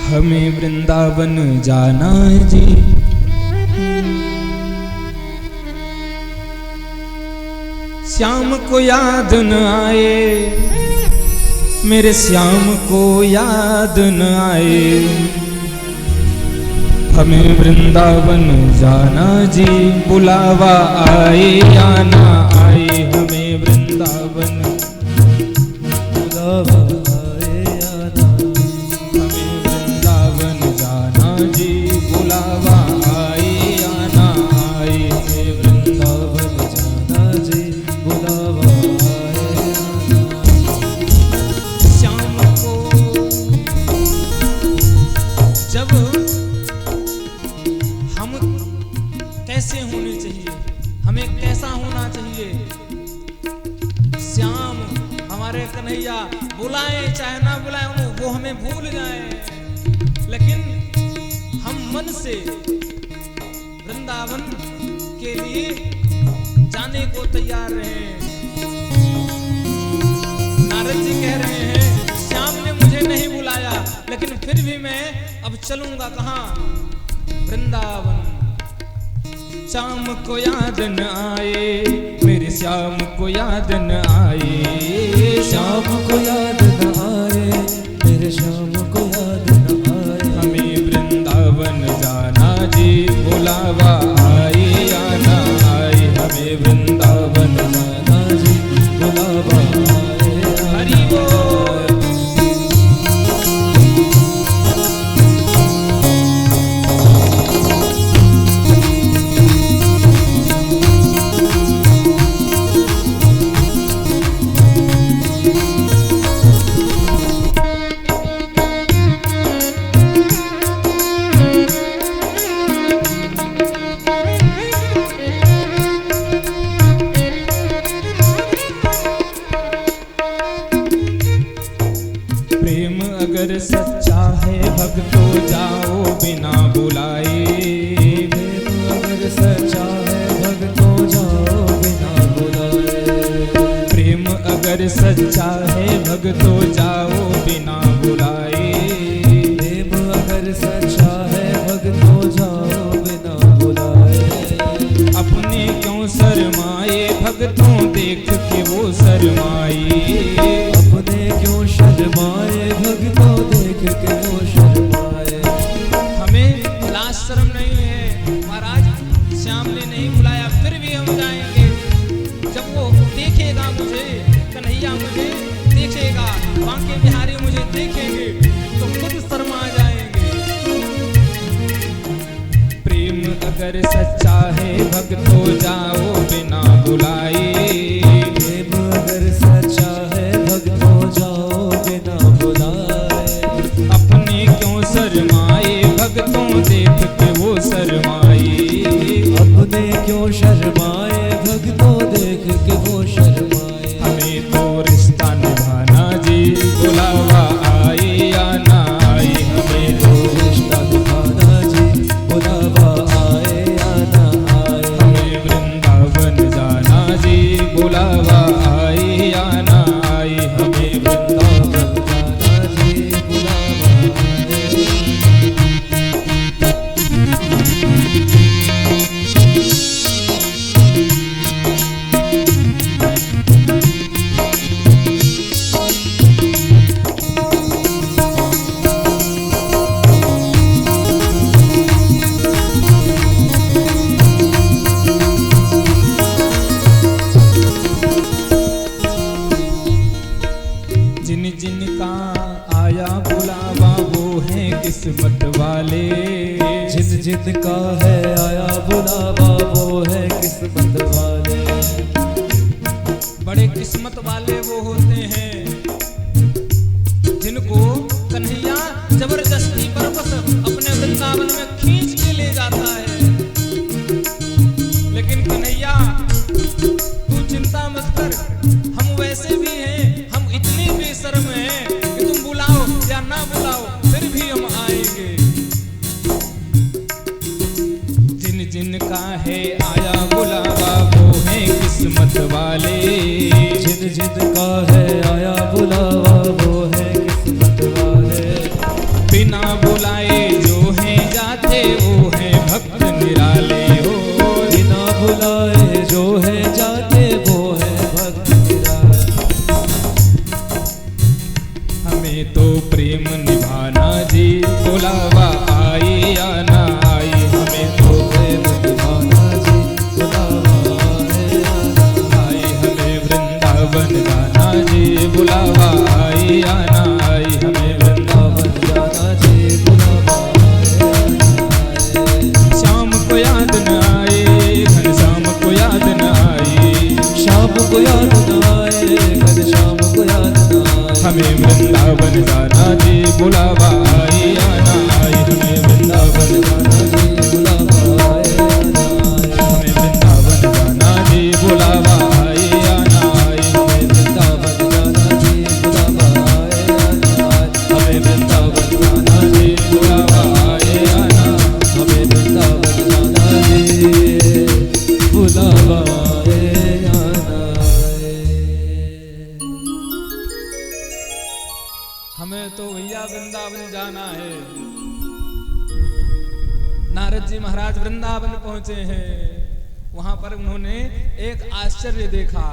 हमें वृंदावन जाना है जी। श्याम को याद न आए, मेरे श्याम को याद न आए, हमें वृंदावन जाना जी। बुलावा आए या ना आए, हमें वृंदावन बुलावा आए या ना, हमें वृंदावन जाना जी। बुलावा आए या ना आए, हमें वृंदावन जाना जी। बुलावा आए या ना। श्याम को जब कैसे होने चाहिए, हमें कैसा होना चाहिए? श्याम हमारे कन्हैया बुलाए चाहे ना बुलाए, वो हमें भूल जाए, लेकिन हम मन से वृंदावन के लिए जाने को तैयार रहे। नारद जी कह रहे हैं, श्याम ने मुझे नहीं बुलाया, लेकिन फिर भी मैं अब चलूंगा कहां? वृंदावन। श्याम को याद न आए, मेरे श्याम को याद न आए, श्याम को याद न आए, मेरे श्याम को याद न आए, हमें वृंदावन जाना जी। बुलावा आए या ना आए, हमें वृंदावन जाना जी। बुलावा आए। हरि बोल। अगर सच्चा है भक्तों जाओ बिना बुलाए, प्रेम अगर सच्चा है भक्तों जाओ बिना बुलाए, प्रेम अगर सच्चा है भक्तों जाओ बिना बुलाए, प्रेम अगर सच्चा है भक्तों जाओ बिना बुलाए, अपने क्यों शर्माए भक्तों देख के वो शर्माए, अपने क्यों शर्माए भक्तों देख के वो शर्माए। हमें लाज शर्म नहीं है महाराज, श्याम ने नहीं बुलाया फिर भी हम जाएंगे। जब वो देखेगा मुझे, कन्हैया मुझे देखेगा, बांके बिहारी मुझे देखेंगे, किस्मत वाले। जिन जिन का है आया बुलावा वो है किस्मत वाले। बड़े किस्मत वाले वो होते हैं जिनको कन्हैया जबरदस्ती परवश अपने वृंदावन में खींच के ले जाता है। लेकिन कन्हैया तू चिंता मत कर, हम वैसे भी हैं, हम इतने बेशर्म हैं कि तुम बुलाओ या ना बुलाओ फिर भी हम आएंगे। जिन जिन का है आया बुलावा वो है किस्मत वाले। जिन जिन का है आया बुलावा वो है किस्मत वाले। बिना बुलाए जो हैं जाते वो है भक्त निराले हो। बिना बुलाए जो है जाते वो है भक्त निराले। हमें तो प्रेम निभाना जी, बुलावा आई या ना आई। हमें तो प्रेम निभाना जी, बुलावा आए या ना आई, हमें वृंदावन जाना जी, बुलावा आई या ना आई। हमें वृंदावन जाना जी, बुलावा आए या ना आए। शाम को याद न आए, घनश्याम को याद न आई। शाम को याद न आए, घनश्याम को याद न आए। हमें वृंदावन जाना जी, बुलावा आई या ना आई। हमें वृंदावन जाना जी, बुलावा आई या ना आई। हमें वृंदावन जाना जी, बुलावा आई या ना आई। हमें वृंदावन जाना जी, बुलावा आए या ना आए। हमें वृंदावन जाना जी, बुलावा आई या ना आई। हमें वृंदावन जाना जी, बुलावा आए या ना आए। हमें तो भैया वृंदावन जाना है। नारद जी महाराज वृंदावन पहुंचे हैं। वहां पर उन्होंने एक आश्चर्य देखा।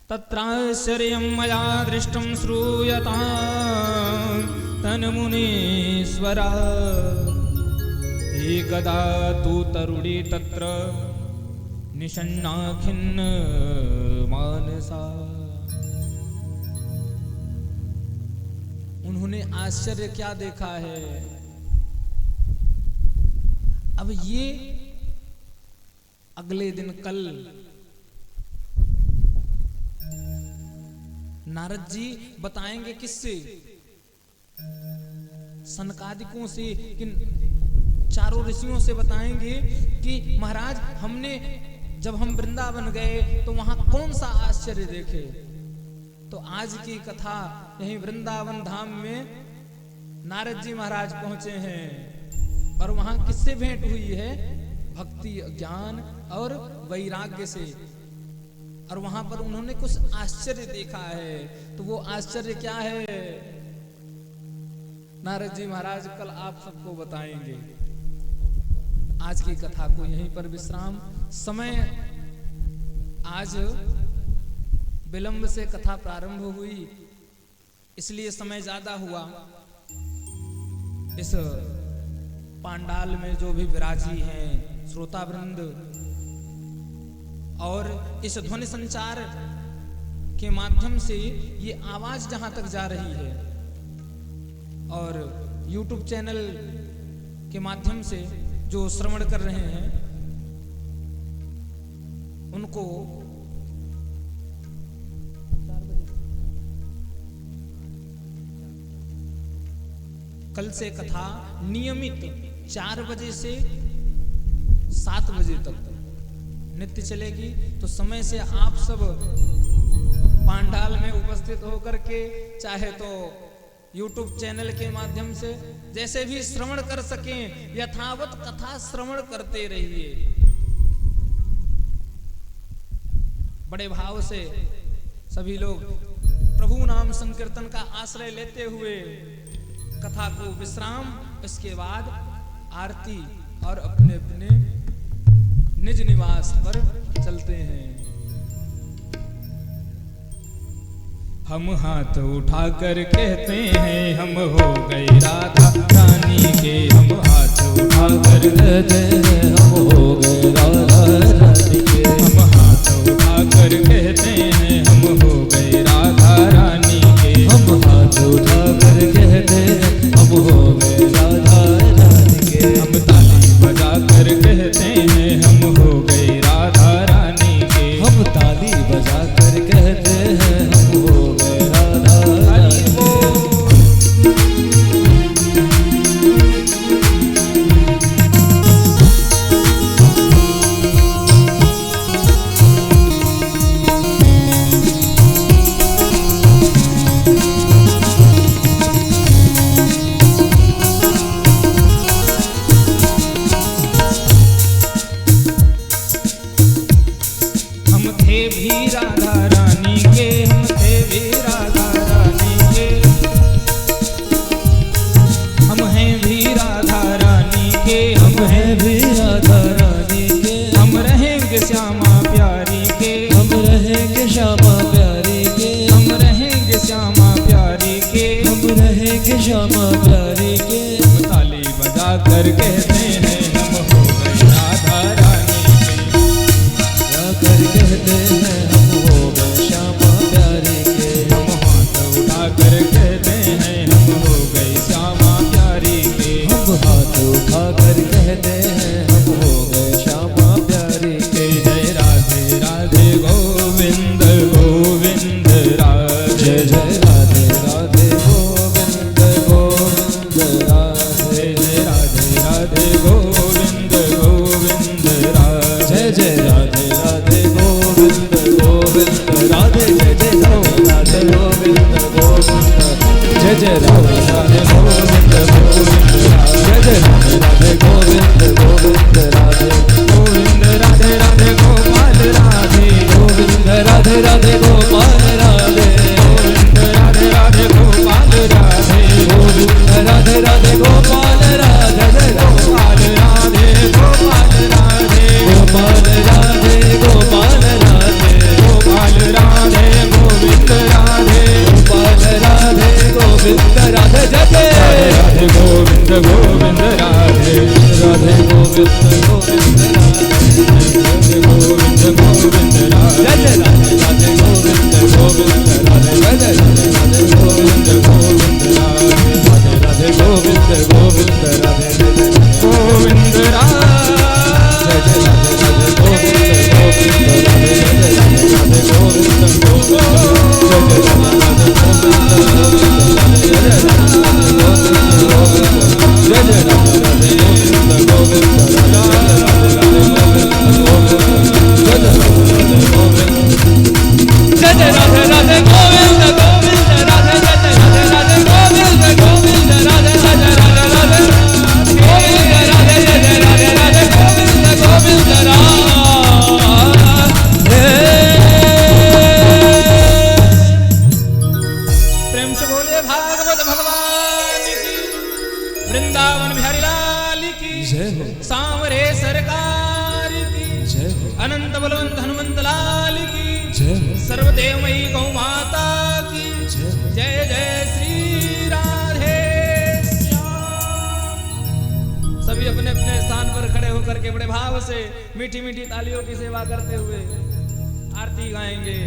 तत्राश्चर्यं मया दृष्टं श्रूयतां तन्मुनीश्वरा। एकदा तु तरुणी तत्र निषण्णा खिन्न मानसा। उन्होंने आश्चर्य क्या देखा है। अब ये अगले दिन कल नारद जी बताएंगे किससे, सनकादिकों से, किन चारों ऋषियों से बताएंगे कि महाराज हमने जब हम वृंदावन गए तो वहां कौन सा आश्चर्य देखे। तो आज की कथा यही वृंदावन धाम में नारद जी महाराज पहुंचे हैं और वहां किससे भेंट हुई है, भक्ति ज्ञान और वैराग्य से। और वहां पर उन्होंने कुछ आश्चर्य देखा है। तो वो आश्चर्य क्या है नारद जी महाराज कल आप सबको बताएंगे। आज की कथा को यहीं पर विश्राम। समय आज विलंब से कथा प्रारंभ हुई इसलिए समय ज्यादा हुआ। इस पांडाल में जो भी विराजी हैं श्रोता वृंद और इस ध्वनि संचार के माध्यम से ये आवाज जहां तक जा रही है और YouTube चैनल के माध्यम से जो श्रवण कर रहे हैं उनको कल से कथा नियमित 4 बजे से 7 बजे तक नित्य चलेगी। तो समय से आप सब पांडाल में उपस्थित होकर के चाहे तो YouTube चैनल के माध्यम से जैसे भी श्रवण कर सकें यथावत कथा श्रवण करते रहिए। बड़े भाव से सभी लोग प्रभु नाम संकीर्तन का आश्रय लेते हुए कथा को विश्राम, इसके बाद आरती और अपने अपने निज निवास पर चलते हैं। हम हाथ उठाकर कहते हैं हम हो गए राधा रानी के। हम हाथ उठाकर कहते हैं हम हो गए राधा रानी के। हम हाथ उठाकर कहते हैं हम हो गए राधा रानी के। हम हाथ उठाकर कहते हैं कर कहते हैं हम हो गए राधा रानी के। जाकर कहते हैं हम हो गए श्यामा प्यारी के। हम हाथ उठा कर कहते हैं हम हो गए श्यामा प्यारी के। हम हाथ उठा कर कहते हैं हम हो गए श्यामा प्यारी के। जय राधे राधे गोविंद गोविंद राधे। जय राधे राधे गोविंद गोविंद राधे। जय राधे राधे गोविंद गोविंद राधे। जय राधे राधे गोविंद गोविंद राधे। जय राधे गोविंद गोविंद। जय राधे राधे गोविंद गोविंद राधे। जय राधे गोविंद गोविंद राधे। गोविंद राधे राधे गोपाल राधे। गोविंद राधे राधे गोपाल राधे। गोविंद राधे राधे गोपाल राधे। गोविंद राधे राधे गोपाल राधे। गोपाल राधे गोपाल राधे। गोपाल राधे गोपाल राधे। गोपाल राधे गोविंद राधे। गोपाल राधे गोविंद राधे। जय राधे गोविंद गोविंद राधे। राधे गोविंद गोविंद राधे। गोविंद गोविंद राधे। जय राधे राधे गोविंद गोविंद राधे। जय राधे गोविंद गोविंद राधे। राधे राधे गोविंद गोविंद राधे। गोविंद राधे। जय राधे राधे गोविंद गोविंद राधे। जय राधे गोविंद गोविंद। जय राधे राधे गोविंद गोविंद राधे। जय राधे गोविंद गोविंद। जय राधे राधे गोविंद गोविंद राधे। जय राधे राधे गोविंद। जय राधे राधे गोविंद गोविंद राधे। जय राधे राधे गोविंद गोविंद राधे। जय राधे राधे गोविंद राधे। जय राधे राधे गोविंद गोविंद राधे। प्रेम से बोलिए भागवत भगवान की। वृंदावन बिहारी लाल की। जय हो। सांवरे सरकार की। जय हो। अनंत बलवंत हनुमंत लाल की। जय हो। सर्वदेवमयी गौ माता की। जय हो। जय जय श्री राधे श्याम। सभी अपने अपने स्थान पर खड़े होकर के बड़े भाव से मीठी मीठी तालियों की सेवा करते हुए आरती गाएंगे।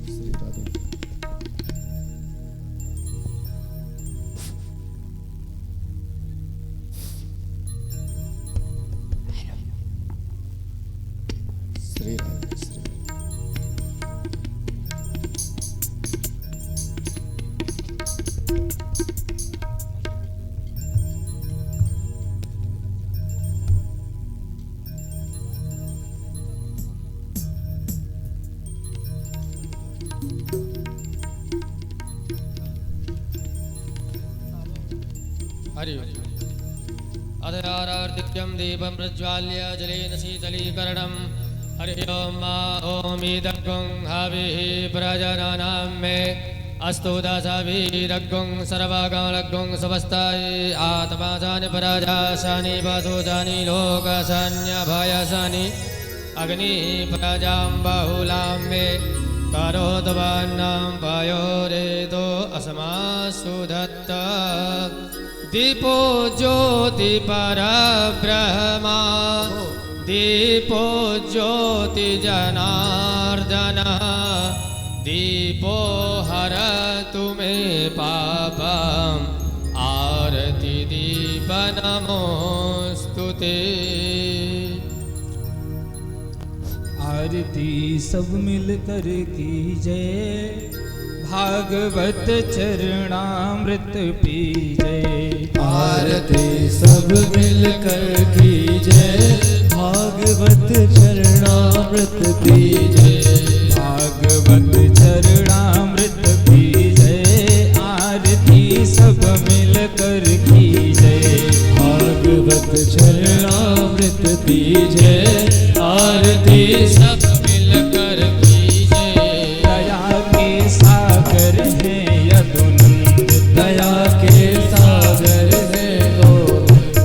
श्री राधे श्री हरि अधरारार्दित्यं दीपं प्रज्वाल्य जलेन शीतलीकरणं हरि ओम ओमीदग्गुं हविः प्रजननं मे अस्तु दशभिरग्गुं सर्वगणग्गुं समस्ताय आत्मासानि पराजासानि वसुजानि लोकसन्यभयसानि अग्नि प्रजां बहुलां मे करोद्वन्नं पयोरेतो अस्मासु दत्ता दीपो ज्योति परब्रह्मा दीपो ज्योति जनार्दन दीपो हरतु मे पापम् आरति दीप नमोस्तु ते। आरती सब मिलकर कीजिए भागवत चरणामृत पीजे। आरती सब मिलकर कीजे, भागवत चरणामृत पीजे। भागवत चरणामृत पीजे, आरती सब मिलकर कीजे। भागवत चरणामृत पीजे, आरती सब मिलकर कीजे। दया के सागर है यदुनंद, दया के सागर है गोविंद।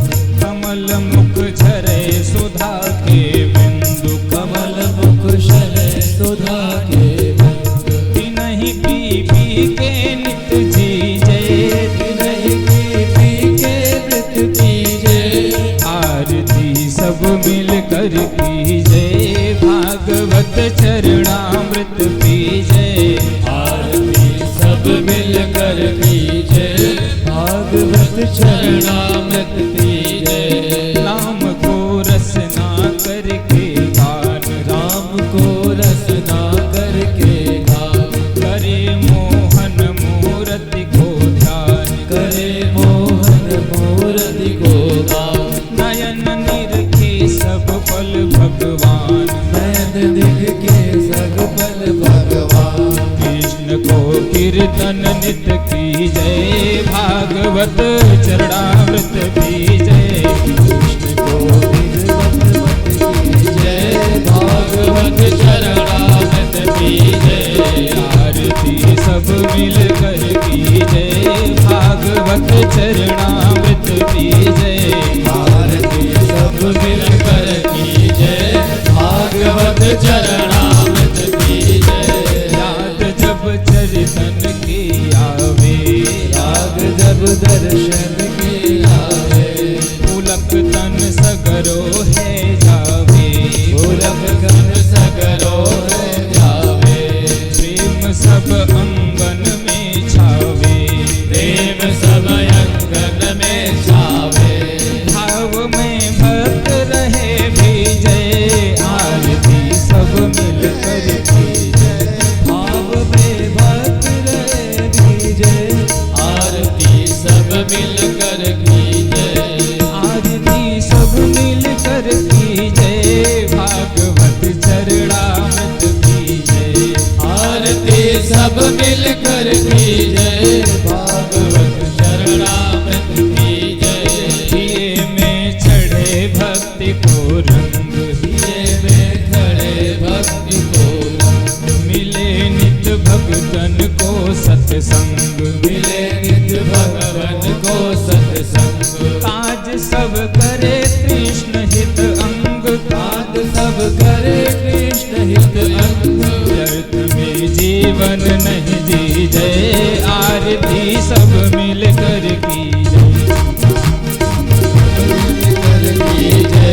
कमल मुख झरे सुधा के बिंदु, कमल मुख झरे सुधा के बिंदु। नहीं पी पी के नित जीजे, नहीं पी पी के मृत पीजे। आरती सब मिलकर कीजे। भागवत चरणामृत पीजे। आरती सब मिलकर कीजे, भागवत चरणामृत पीजे। नाम को रसना करके गान, राम को रसना करके गान। करे मोहन मूर्ति को ध्यान, करे मोहन मूर्ति को गान। नयन निरखे सब पल भगवान, नयन दिख के सग पल भगवान। कृष्ण को कीर्तन नित कीजे। भागवत चरणामृत पीजे। कृष्ण को कीर्तन कीजे, भागवत चरणामृत पीजे। आरती सब मिलकर कीजे। भागवत चरणामृत पीजे। आरती सब मिलकर कीजे, भागवत चरणामृत पीजे। याद जब चरितन की आवे, राग जब दर्शन की आवे। पुलक तन सगरो है जावे, पुलक गन सगरो है जावे। प्रेम सब अंगन में छावे, प्रेम सब अंगन में छावे। भाव में भक्त रहे भीजे। आरती सब मिलकर कीजे। भाव में भक्त रहे भीजे। आरती सब मिलकर कीजे। आरती सब मिलकर कीजे। भागवत चरणामृत पीजे। आरती सब मिलकर कीजे, भागवत चरणामृत पीजे। दिए में चढ़े भक्ति को रंग, दिए में खड़े भक्ति को रंग। मिले नित भगतन को सत्संग, मिले नित भगवान को सत्संग। काज सब करे कृष्ण हित अंग, काज सब करे कृष्ण हित अंग। व्यर्थ में जीवन नहीं जीजे। आरती सब मिलकर कीजे। मिलकर कीजे,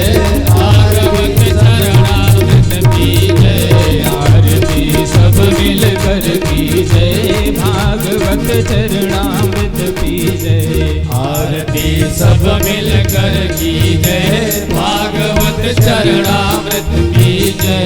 भागवत चरणामृत पीजे। आरती सब मिलकर कीजे। भागवत चरणामृत पीजे। आरती सब मिलकर कीजे, भागवत चरणामृत पीजे।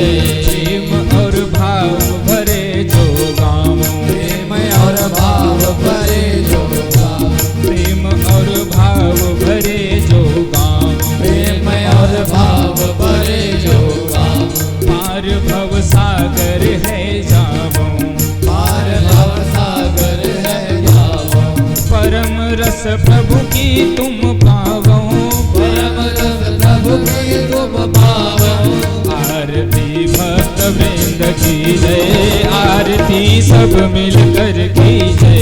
प्रेम और भाव भरे जो गाँव, प्रेम और भाव भरे जो गाँव। प्रेम और भाव भरे जो गाँव, प्रेम और भाव भरे जो गाँव। पार भव सागर है जावो, पार भव सागर है जावो। परम रस प्रभु की तुम पावो, परम रस प्रभु की तुम पावो। आरती भक्त वृंद की जय। आरती सब मिलकर की जय।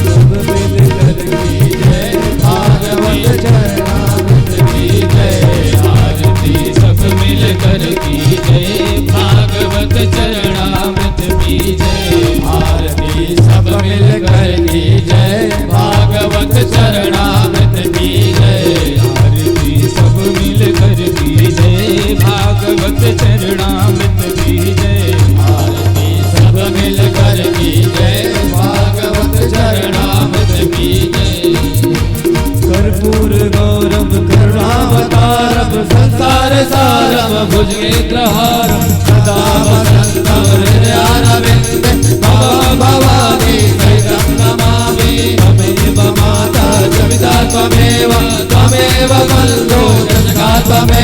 सब मिलकर कीजे, भागवत चरणामृत पीजे। आरती सब मिलकर की जय। भागवत चरणामृत पीजे। आरती सब मिलकर कीजे, भागवत चरणामृत पीजे। आरती सब मिलकर की जय। भागवत चरणामृत पीजे। आरती सब मिलकर कीजे, भागवत चरणामृत पीजे। कर्पूर गौरम करुणावतारम, संसार सारम भुजगेन्द्रहारम, सदा वसंत तव हृदयारविन्दे भवानी सहितं नमामि त्वमेव माता च पिता त्वमेव त्वमेव बन्धो च सखा त्वमेव